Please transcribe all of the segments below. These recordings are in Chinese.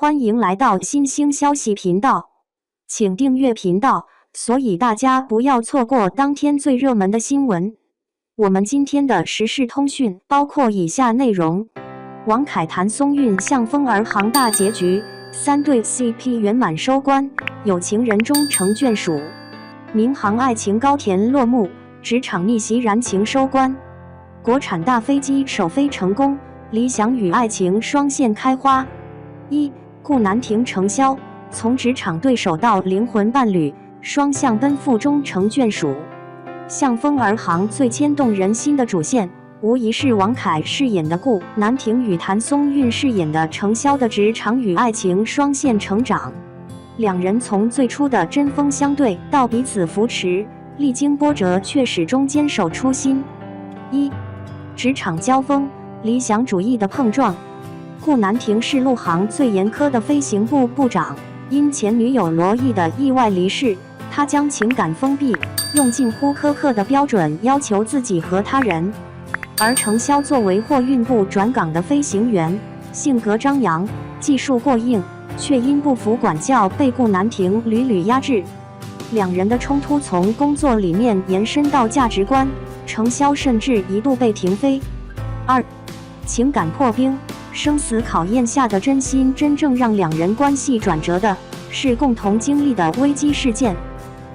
欢迎来到新兴消息频道，请订阅频道，所以大家不要错过当天最热门的新闻。我们今天的时事通讯包括以下内容：王凯谭松韵向风而航大结局，3对 CP 圆满收官，有情人终成眷属；民航爱情高甜落幕，职场逆袭燃情收官；国产大飞机首飞成功，理想与爱情双线开花。顾南亭承销，从职场对手到灵魂伴侣，双向奔赴终成眷属。向风而航最牵动人心的主线，无疑是王凯饰演的顾南亭与谭松韵饰演的承销的职场与爱情双线成长。两人从最初的针锋相对到彼此扶持，历经波折却始终坚守初心。职场交锋，理想主义的碰撞。顾南亭是陆航最严苛的飞行部部长，因前女友罗毅的意外离世，他将情感封闭，用近乎苛刻的标准要求自己和他人。而承销作为货运部转岗的飞行员，性格张扬，技术过硬，却因不服管教被顾南亭屡屡压制。两人的冲突从工作理念延伸到价值观，承销甚至一度被停飞。情感破冰，生死考验下的真心。真正让两人关系转折的是共同经历的危机事件。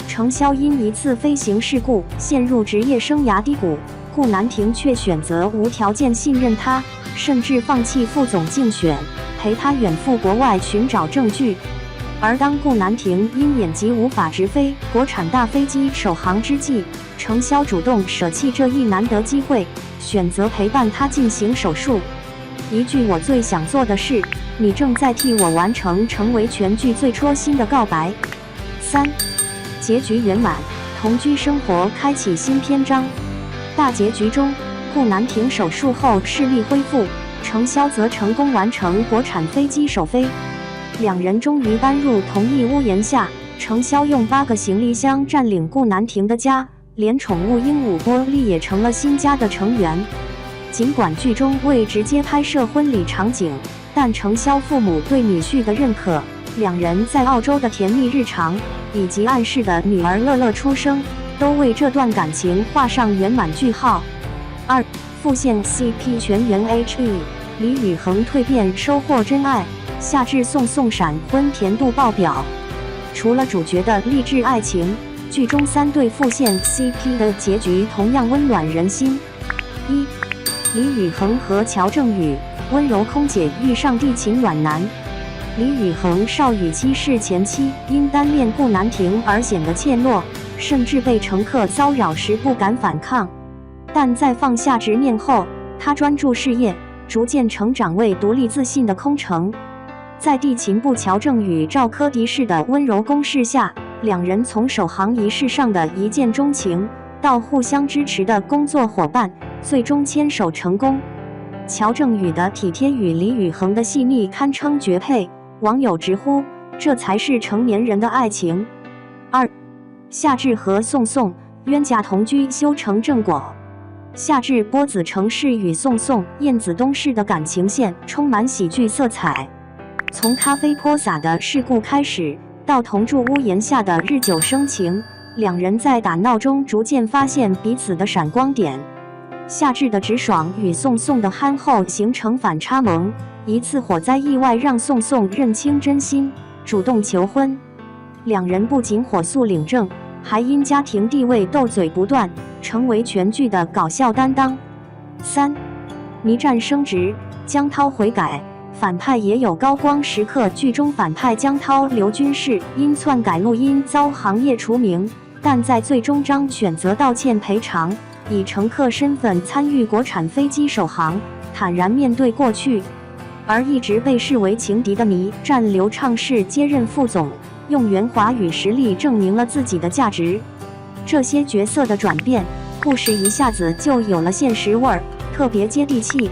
承销因一次飞行事故陷入职业生涯低谷，顾南亭却选择无条件信任他，甚至放弃副总竞选，陪他远赴国外寻找证据。而当顾南亭因眼疾无法直飞国产大飞机首航之际，承销主动舍弃这一难得机会，选择陪伴他进行手术。一句我最想做的事，你正在替我完成，成为全剧最戳心的告白。结局圆满，同居生活开启新篇章。大结局中，顾南亭手术后视力恢复，承销则成功完成国产飞机首飞。两人终于搬入同一屋檐下，承销用8个行李箱占领顾南亭的家，连宠物鹦鹉波利也成了新家的成员。尽管剧中未直接拍摄婚礼场景，但承销父母对女婿的认可，两人在澳洲的甜蜜日常，以及暗示的女儿乐乐出生，都为这段感情画上圆满句号。副线 CP 全员 HE， 李宇恒蜕变收获真爱，夏至宋宋闪婚甜度爆表。除了主角的励志爱情，剧中3对副线 CP 的结局同样温暖人心。李宇恒和乔正宇，温柔空姐遇上地勤暖男。李宇恒邵雨期是前妻，因单恋顾南亭而显得怯懦，甚至被乘客骚扰时不敢反抗。但在放下执念后，他专注事业，逐渐成长为独立自信的空乘。在地勤部乔正宇赵柯迪式的温柔攻势下，两人从首航仪式上的一见钟情，到互相支持的工作伙伴，最终牵手成功。乔正宇的体贴与李宇恒的细腻堪称绝配，网友直呼这才是成年人的爱情。夏至和宋宋冤家同居修成正果。夏至波子成氏与宋宋燕子东氏的感情线充满喜剧色彩，从咖啡泼洒的事故开始，到同住屋檐下的日久生情，两人在打闹中逐渐发现彼此的闪光点。夏至的直爽与宋宋的憨厚形成反差萌，一次火灾意外让宋宋认清真心，主动求婚。两人不仅火速领证，还因家庭地位斗嘴不断，成为全剧的搞笑担当。倪战升职，江涛悔改，反派也有高光时刻。剧中反派江涛刘军士因篡改录音遭行业除名，但在最终章选择道歉赔偿，以乘客身份参与国产飞机首航，坦然面对过去。而一直被视为情敌的倪战刘畅士接任副总，用圆滑与实力证明了自己的价值。这些角色的转变，故事一下子就有了现实味儿，特别接地气。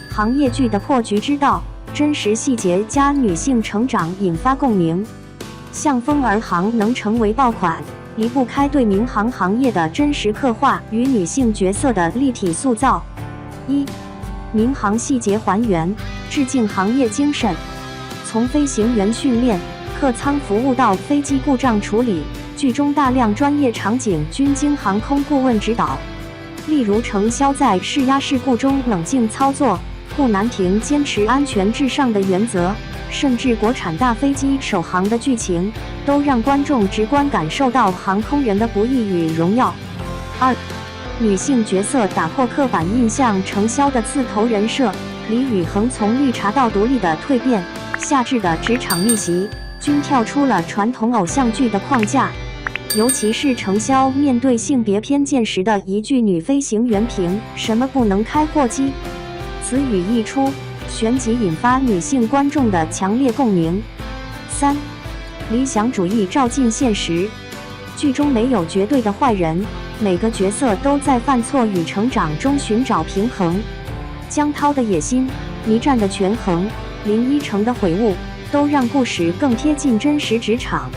行业剧的破局之道，真实细节加女性成长引发共鸣。向风而航能成为爆款，离不开对民航行业的真实刻画与女性角色的立体塑造。民航细节还原，致敬行业精神。从飞行员训练、客舱服务到飞机故障处理，剧中大量专业场景均经航空顾问指导。例如程潇在试压事故中冷静操作，顾南亭坚持安全至上的原则，甚至国产大飞机首航的剧情，都让观众直观感受到航空人的不易与荣耀。2、女性角色打破刻板印象，程潇的刺头人设，李宇恒从绿茶到独立的蜕变，夏至的职场逆袭，均跳出了传统偶像剧的框架。尤其是程潇面对性别偏见时的一句女飞行员凭什么不能开货机，此语一出，旋即引发女性观众的强烈共鸣。3、理想主义照进现实，剧中没有绝对的坏人，每个角色都在犯错与成长中寻找平衡。江涛的野心、倪战的权衡、林依晨的悔悟，都让故事更贴近真实职场。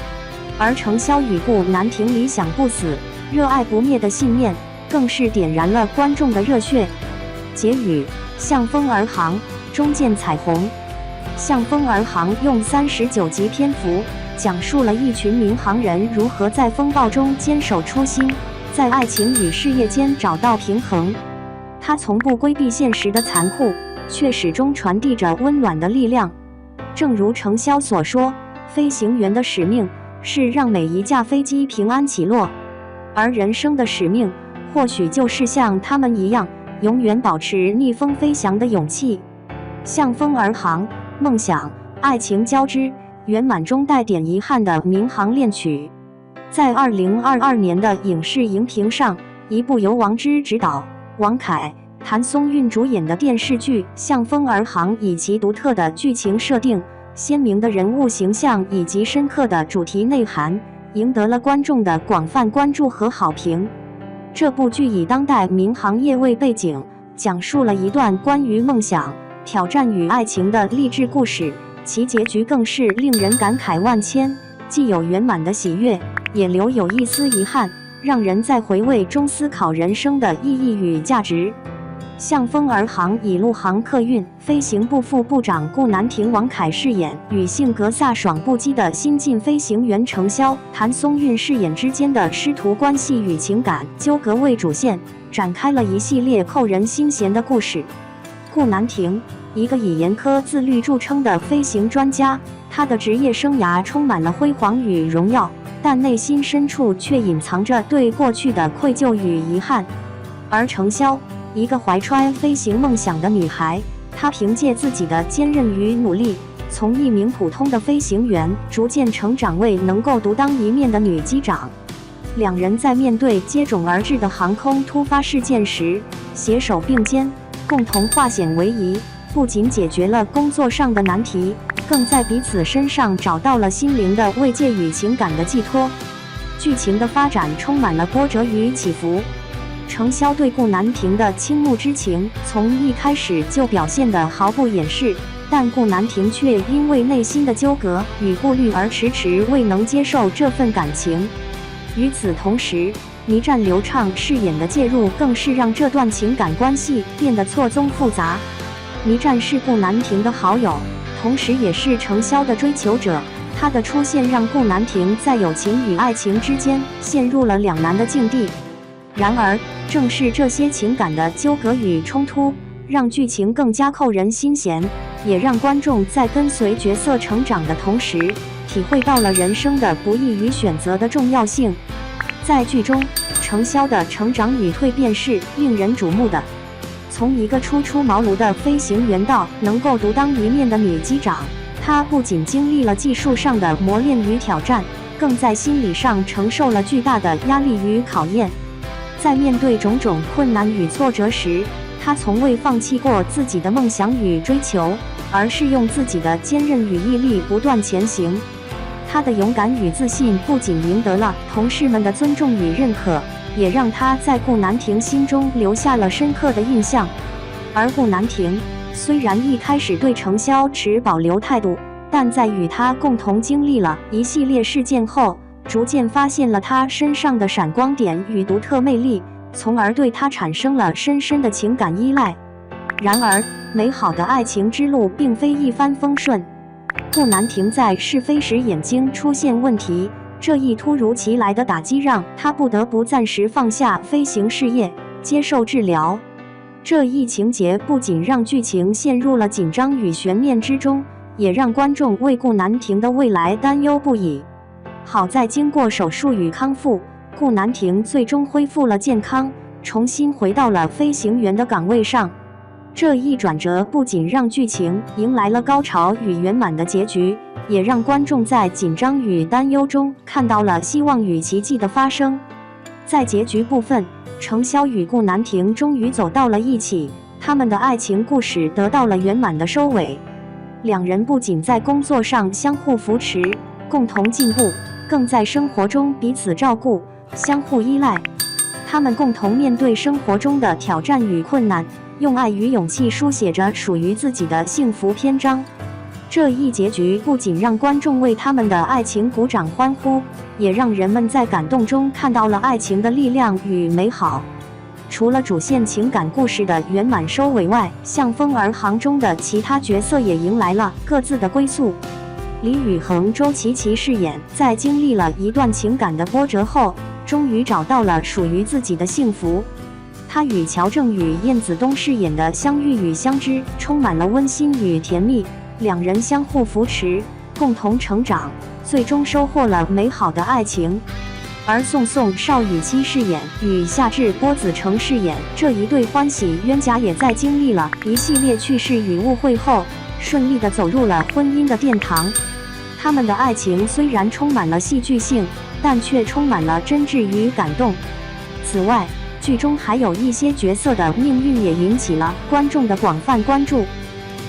而程潇与顾南亭理想不死、热爱不灭的信念，更是点燃了观众的热血。结语：向风而航，终见彩虹。向风而航用39集篇幅，讲述了一群民航人如何在风暴中坚守初心，在爱情与事业间找到平衡。他从不规避现实的残酷，却始终传递着温暖的力量。正如程潇所说，飞行员的使命是让每一架飞机平安起落，而人生的使命，或许就是像他们一样，永远保持逆风飞翔的勇气。向风而航，梦想、爱情交织，圆满中带点遗憾的民航恋曲。在2022年的影视荧屏上，一部由王之执导、王凯、谭松韵主演的电视剧《向风而航》，以其独特的剧情设定、鲜明的人物形象以及深刻的主题内涵，赢得了观众的广泛关注和好评。这部剧以当代民航业为背景，讲述了一段关于梦想、挑战与爱情的励志故事，其结局更是令人感慨万千，既有圆满的喜悦，也留有一丝遗憾，让人在回味中思考人生的意义与价值。向风而航以陆航客运飞行部副部长顾南亭王凯饰演，与性格飒爽不羁的新晋飞行员程潇、谭松韵饰演之间的师徒关系与情感纠葛为主线，展开了一系列扣人心弦的故事。顾南亭，一个以严苛自律著称的飞行专家，他的职业生涯充满了辉煌与荣耀，但内心深处却隐藏着对过去的愧疚与遗憾。而程潇，一个怀揣飞行梦想的女孩，她凭借自己的坚韧与努力，从一名普通的飞行员逐渐成长为能够独当一面的女机长。两人在面对接踵而至的航空突发事件时，携手并肩，共同化险为夷，不仅解决了工作上的难题，更在彼此身上找到了心灵的慰藉与情感的寄托。剧情的发展充满了波折与起伏。程潇对顾南亭的倾慕之情从一开始就表现得毫不掩饰，但顾南亭却因为内心的纠葛与顾虑而迟迟未能接受这份感情。与此同时，倪战刘畅饰演的介入更是让这段情感关系变得错综复杂。倪战是顾南亭的好友，同时也是程潇的追求者，他的出现让顾南亭在友情与爱情之间陷入了两难的境地。然而，正是这些情感的纠葛与冲突，让剧情更加扣人心弦，也让观众在跟随角色成长的同时，体会到了人生的不易与选择的重要性。在剧中，程潇的成长与蜕变是令人瞩目的，从一个初出茅庐的飞行员到能够独当一面的女机长，她不仅经历了技术上的磨练与挑战，更在心理上承受了巨大的压力与考验。在面对种种困难与挫折时，他从未放弃过自己的梦想与追求，而是用自己的坚韧与毅力不断前行。他的勇敢与自信不仅赢得了同事们的尊重与认可，也让他在顾南亭心中留下了深刻的印象。而顾南亭虽然一开始对程潇持保留态度，但在与他共同经历了一系列事件后，逐渐发现了他身上的闪光点与独特魅力，从而对他产生了深深的情感依赖。然而，美好的爱情之路并非一帆风顺。顾南亭在试飞时眼睛出现问题，这一突如其来的打击让他不得不暂时放下飞行事业，接受治疗。这一情节不仅让剧情陷入了紧张与悬念之中，也让观众为顾南亭的未来担忧不已。好在经过手术与康复，顾南亭最终恢复了健康，重新回到了飞行员的岗位上。这一转折不仅让剧情迎来了高潮与圆满的结局，也让观众在紧张与担忧中看到了希望与奇迹的发生。在结局部分，程潇与顾南亭终于走到了一起，他们的爱情故事得到了圆满的收尾。两人不仅在工作上相互扶持，共同进步，更在生活中彼此照顾，相互依赖。他们共同面对生活中的挑战与困难，用爱与勇气书写着属于自己的幸福篇章。这一结局不仅让观众为他们的爱情鼓掌欢呼，也让人们在感动中看到了爱情的力量与美好。除了主线情感故事的圆满收尾外，向风而航中的其他角色也迎来了各自的归宿。李宇恒、周琪琪饰演，在经历了一段情感的波折后，终于找到了属于自己的幸福。他与乔正宇、燕子东饰演的相遇与相知，充满了温馨与甜蜜。两人相互扶持，共同成长，最终收获了美好的爱情。而宋宋、邵雨期饰演与夏至、郭子成饰演这一对欢喜冤家，也在经历了一系列趣事与误会后，顺利地走入了婚姻的殿堂。他们的爱情虽然充满了戏剧性，但却充满了真挚与感动。此外，剧中还有一些角色的命运也引起了观众的广泛关注。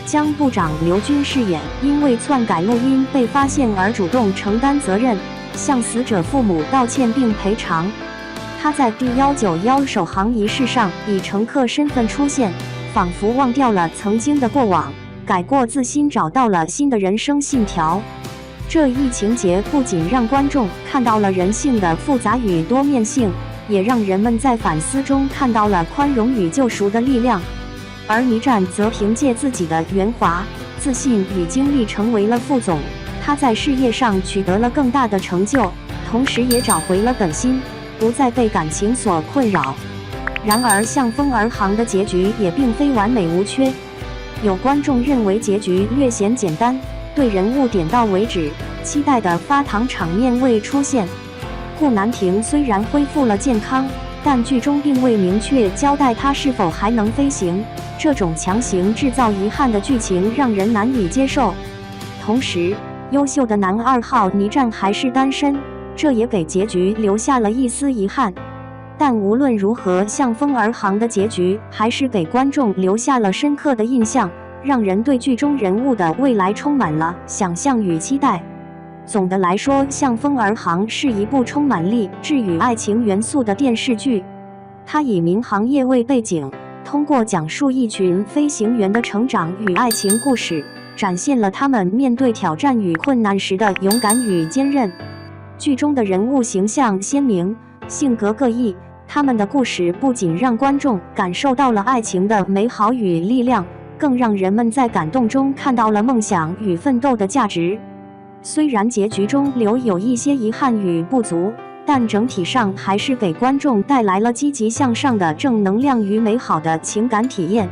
江部长刘军饰演因为篡改录音被发现而主动承担责任，向死者父母道歉并赔偿。他在D191首航仪式上以乘客身份出现，仿佛忘掉了曾经的过往，改过自新，找到了新的人生信条。这一情节不仅让观众看到了人性的复杂与多面性，也让人们在反思中看到了宽容与救赎的力量。而倪战则凭借自己的圆滑、自信与经历成为了副总，他在事业上取得了更大的成就，同时也找回了本心，不再被感情所困扰。然而向风而航的结局也并非完美无缺，有观众认为结局略显简单，对人物点到为止，期待的发糖场面未出现。顾南亭虽然恢复了健康，但剧中并未明确交代他是否还能飞行，这种强行制造遗憾的剧情让人难以接受。同时，优秀的男2号倪战还是单身，这也给结局留下了一丝遗憾。但无论如何，向风而航的结局还是给观众留下了深刻的印象，让人对剧中人物的未来充满了想象与期待。总的来说，向风而航是一部充满励志与爱情元素的电视剧。它以民航业为背景，通过讲述一群飞行员的成长与爱情故事，展现了他们面对挑战与困难时的勇敢与坚韧。剧中的人物形象鲜明，性格各异，他们的故事不仅让观众感受到了爱情的美好与力量，更让人们在感动中看到了梦想与奋斗的价值。虽然结局中留有一些遗憾与不足，但整体上还是给观众带来了积极向上的正能量与美好的情感体验。